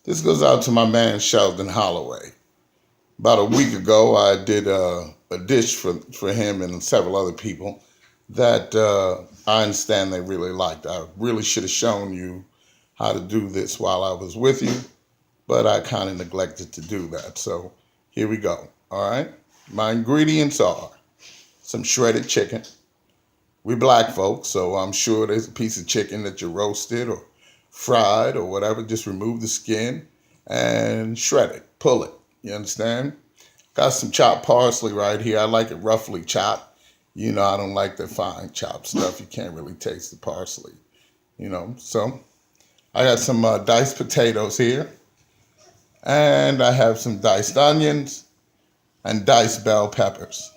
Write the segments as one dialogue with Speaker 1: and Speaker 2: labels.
Speaker 1: This goes out to my man Sheldon Holloway. About a week ago, I did a dish for him and several other people that I understand they really liked. I really should have shown you how to do this while I was with you, but I kind of neglected to do that. So here we go. All right. My ingredients are some shredded chicken. We black folks, so I'm sure there's a piece of chicken that you roasted or fried or whatever. Just remove the skin and shred it, pull it. You understand? Got some chopped parsley right here. I like it roughly chopped. You know, I don't like the fine chopped stuff. You can't really taste the parsley, you know. So I got some diced potatoes here. And I have some diced onions and diced bell peppers.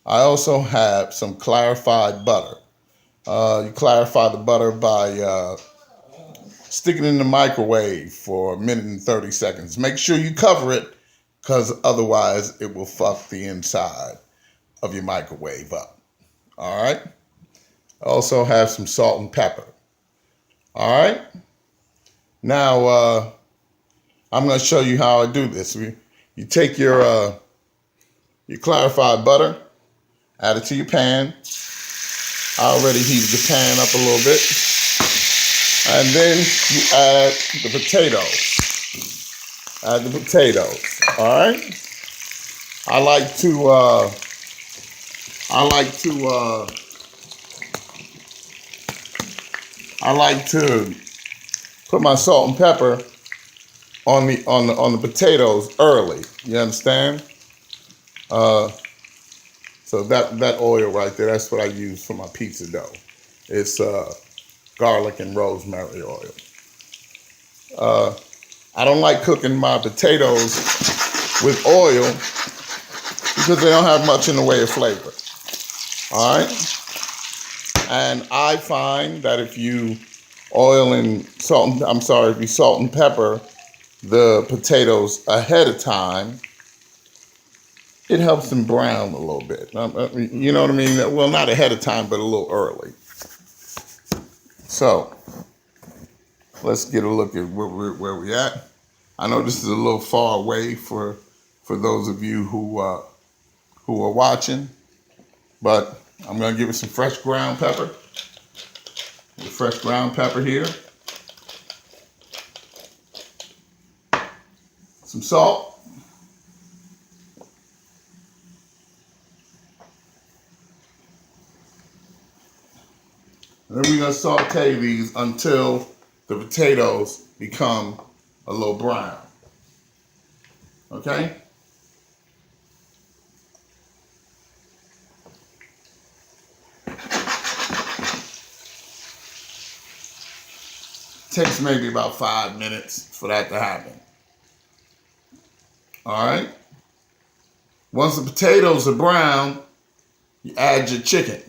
Speaker 1: I also have some clarified butter. You clarify the butter by sticking it in the microwave for a minute and 30 seconds. Make sure you cover it because otherwise it will fuck the inside of your microwave up. All right? I also have some salt and pepper. All right? Now, I'm going to show you how I do this. You take your clarified butter, add it to your pan. I already heated the pan up a little bit. And then you add the potatoes. Add the potatoes. All right? I like to put my salt and pepper on the potatoes early. You understand? So that oil right there, that's what I use for my pizza dough. It's garlic and rosemary oil. I don't like cooking my potatoes with oil because they don't have much in the way of flavor. All right? And I find that if you if you salt and pepper the potatoes ahead of time, it helps them brown a little bit. You know what I mean? Well, not ahead of time, but a little early. So let's get a look at where we're at. I know this is a little far away for those of you who are watching, but I'm gonna give it some fresh ground pepper. The fresh ground pepper here. Some salt. And then we're going to saute these until the potatoes become a little brown. Okay? Takes maybe about 5 minutes for that to happen. All right? Once the potatoes are brown, you add your chicken.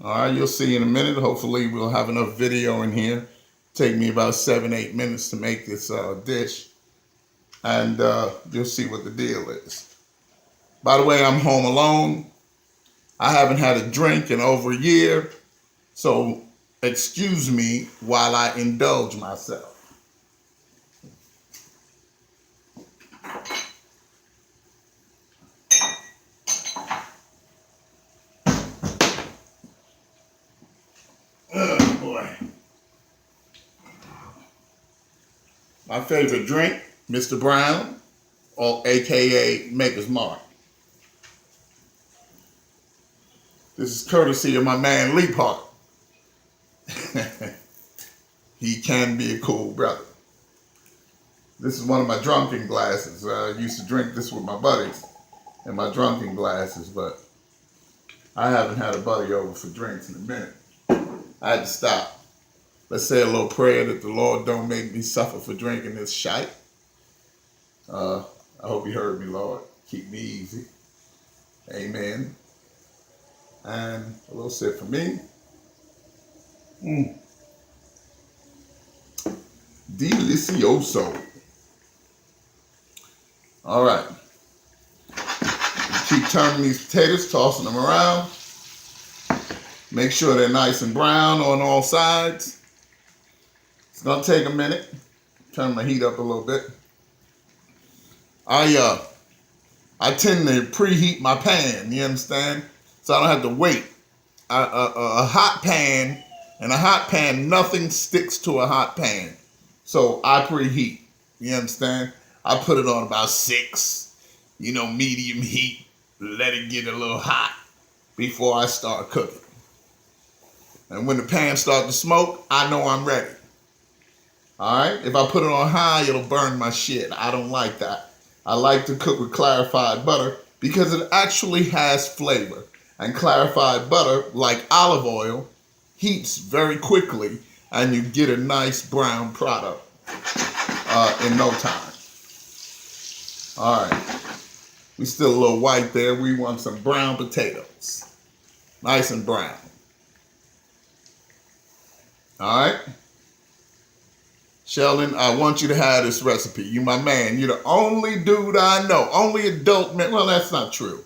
Speaker 1: All right, you'll see in a minute. Hopefully we'll have enough video in here. Take me about 7-8 minutes to make this dish. And you'll see what the deal is. By the way, I'm home alone. I haven't had a drink in over a year. So excuse me while I indulge myself. Oh boy. My favorite drink, Mr. Brown, or AKA Maker's Mark. This is courtesy of my man Leaphart. He can be a cool brother. This is one of my drunken glasses. I used to drink this with my buddies in my drunken glasses, but I haven't had a buddy over for drinks in a minute. I had to stop. Let's say a little prayer that the Lord don't make me suffer for drinking this shite. I hope you heard me, Lord. Keep me easy. Amen. And a little sip for me. Delicioso. All right. Keep turning these potatoes, tossing them around. Make sure they're nice and brown on all sides. It's gonna take a minute. Turn my heat up a little bit. I tend to preheat my pan, you understand? So I don't have to wait. A hot pan, in a hot pan, nothing sticks to a hot pan. So I preheat, you understand? I put it on about 6, medium heat. Let it get a little hot before I start cooking. And when the pan starts to smoke, I know I'm ready. All right? If I put it on high, it'll burn my shit. I don't like that. I like to cook with clarified butter because it actually has flavor. And clarified butter, like olive oil, heats very quickly and you get a nice brown product in no time. All right. We still a little white there. We want some brown potatoes. Nice and brown. All right. Sheldon, I want you to have this recipe. You my man. You're the only dude I know. Only adult man. Well, that's not true.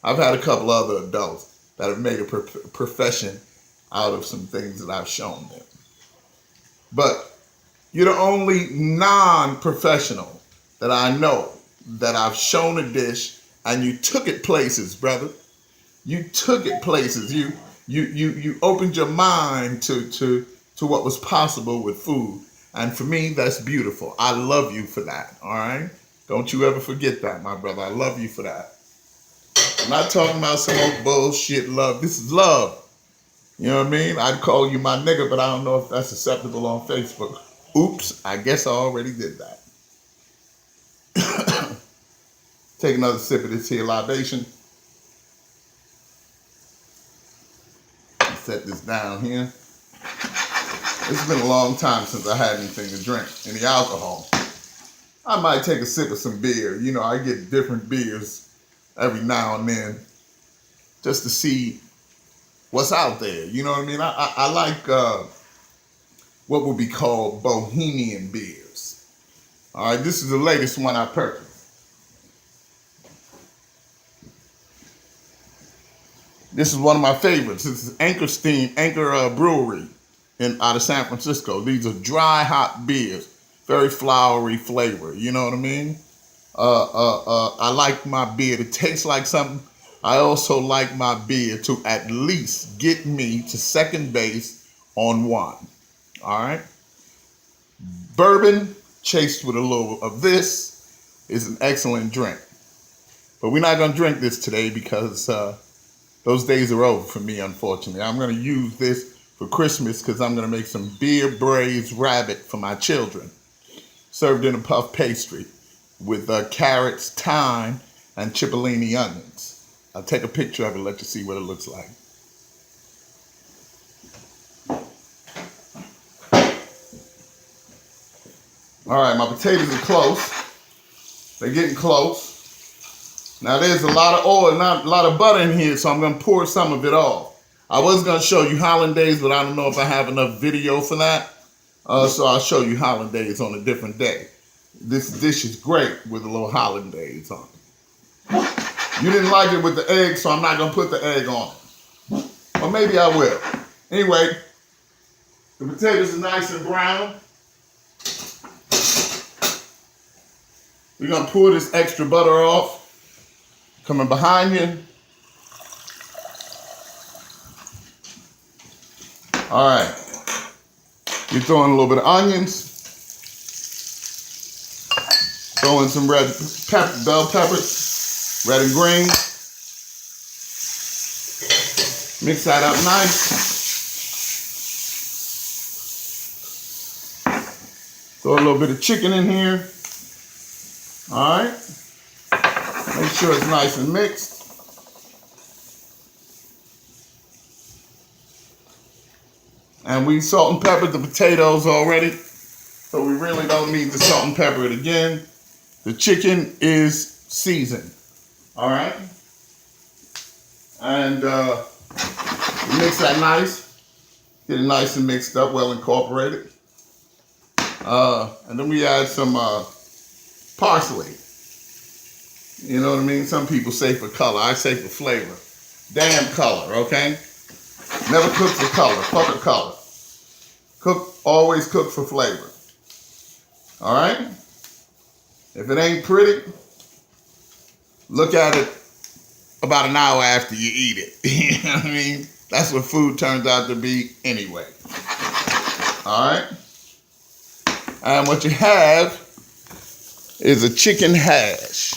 Speaker 1: I've had a couple other adults that have made a profession out of some things that I've shown them. But you're the only non-professional that I know that I've shown a dish and you took it places, brother. You took it places. You opened your mind to what was possible with food. And for me, that's beautiful. I love you for that, all right? Don't you ever forget that, my brother. I love you for that. I'm not talking about some old bullshit love. This is love. You know what I mean? I'd call you my nigga, but I don't know if that's acceptable on Facebook. Oops, I guess I already did that. Take another sip of this here libation. Set this down here. It's been a long time since I had anything to drink, any alcohol. I might take a sip of some beer. I get different beers every now and then just to see what's out there. You know what I mean? I like what would be called bohemian beers. All right, this is the latest one I purchased. This is one of my favorites. This is Anchor Brewery out of San Francisco. These are dry hop beers, very flowery flavor. You know what I mean? I like my beer to taste like something. I also like my beer to at least get me to second base on one. All right? Bourbon chased with a little of this is an excellent drink. But we're not going to drink this today because those days are over for me, unfortunately. I'm going to use this for Christmas because I'm going to make some beer braised rabbit for my children, served in a puff pastry with carrots, thyme, and cipollini onions. I'll take a picture of it and let you see what it looks like. All right, my potatoes are close. They're getting close. Now there's a lot of oil, not a lot of butter in here, so I'm going to pour some of it off. I was going to show you hollandaise, but I don't know if I have enough video for that. So I'll show you hollandaise on a different day. This dish is great with a little hollandaise on it. You didn't like it with the egg, so I'm not going to put the egg on it. Or maybe I will. Anyway, the potatoes are nice and brown. We're going to pour this extra butter off. Coming behind you. All right. You're throwing a little bit of onions. Throwing some red bell peppers, red and green. Mix that up nice. Throw a little bit of chicken in here. All right. Make sure it's nice and mixed. And we salt and peppered the potatoes already, so we really don't need to salt and pepper it again. The chicken is seasoned, all right? And mix that nice, get it nice and mixed up, well incorporated. And then we add some parsley. You know what I mean? Some people say for color, I say for flavor. Damn color, okay? Never cook for color, fuck a color. Always cook for flavor. All right? If it ain't pretty, look at it about an hour after you eat it. You know what I mean? That's what food turns out to be anyway. All right? And what you have is a chicken hash.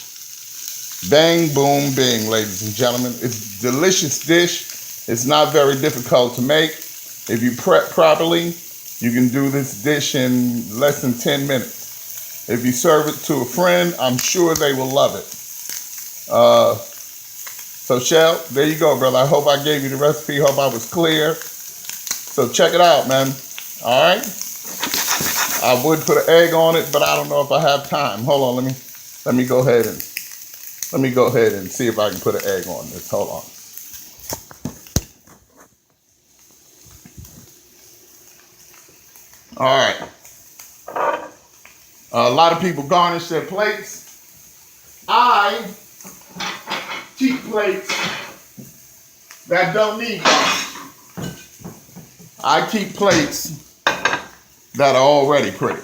Speaker 1: Bang, boom, bing, ladies and gentlemen. It's a delicious dish. It's not very difficult to make. If you prep properly, you can do this dish in less than 10 minutes. If you serve it to a friend, I'm sure they will love it. So, Shell, there you go, brother. I hope I gave you the recipe. Hope I was clear. So check it out, man. All right? I would put an egg on it, but I don't know if I have time. Hold on, let me go ahead and see if I can put an egg on this. Hold on. All right. A lot of people garnish their plates. I keep plates that don't need garnish. I keep plates that are already pretty.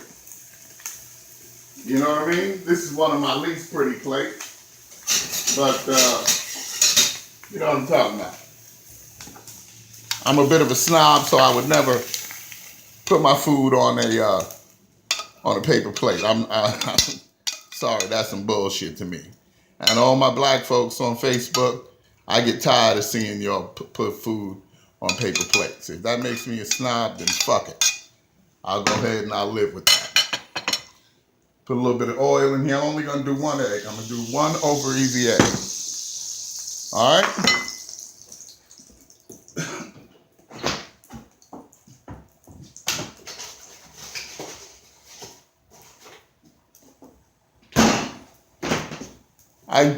Speaker 1: You know what I mean? This is one of my least pretty plates. But, you know what I'm talking about. I'm a bit of a snob, so I would never put my food on a paper plate. I'm sorry, that's some bullshit to me. And all my black folks on Facebook, I get tired of seeing y'all put food on paper plates. If that makes me a snob, then fuck it. I'll go ahead and I'll live with that. Put a little bit of oil in here. I'm only gonna do one egg. I'm gonna do one over easy egg. All right.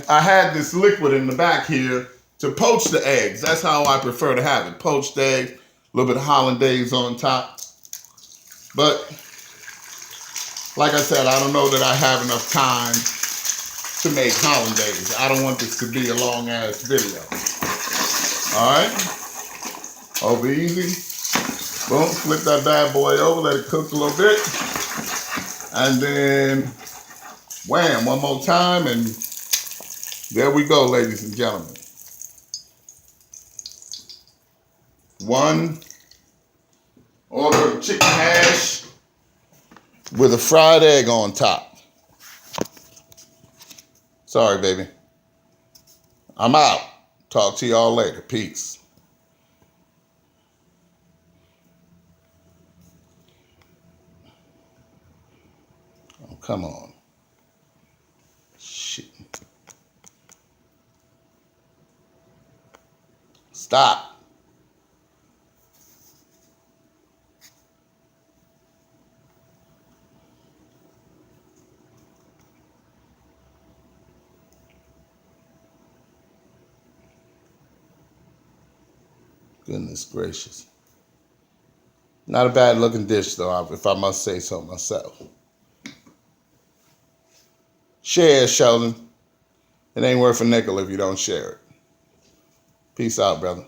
Speaker 1: I had this liquid in the back here to poach the eggs. That's how I prefer to have it. Poached eggs, a little bit of hollandaise on top. But like I said, I don't know that I have enough time to make hollandaise. I don't want this to be a long ass video. All right, over easy. Boom, flip that bad boy over, let it cook a little bit. And then wham, one more time, and there we go, ladies and gentlemen. One order of chicken hash with a fried egg on top. Sorry, baby. I'm out. Talk to y'all later. Peace. Oh, come on. Shit. Stop. Goodness gracious. Not a bad looking dish though, if I must say so myself. Share, Sheldon. It ain't worth a nickel if you don't share it. Peace out, brother.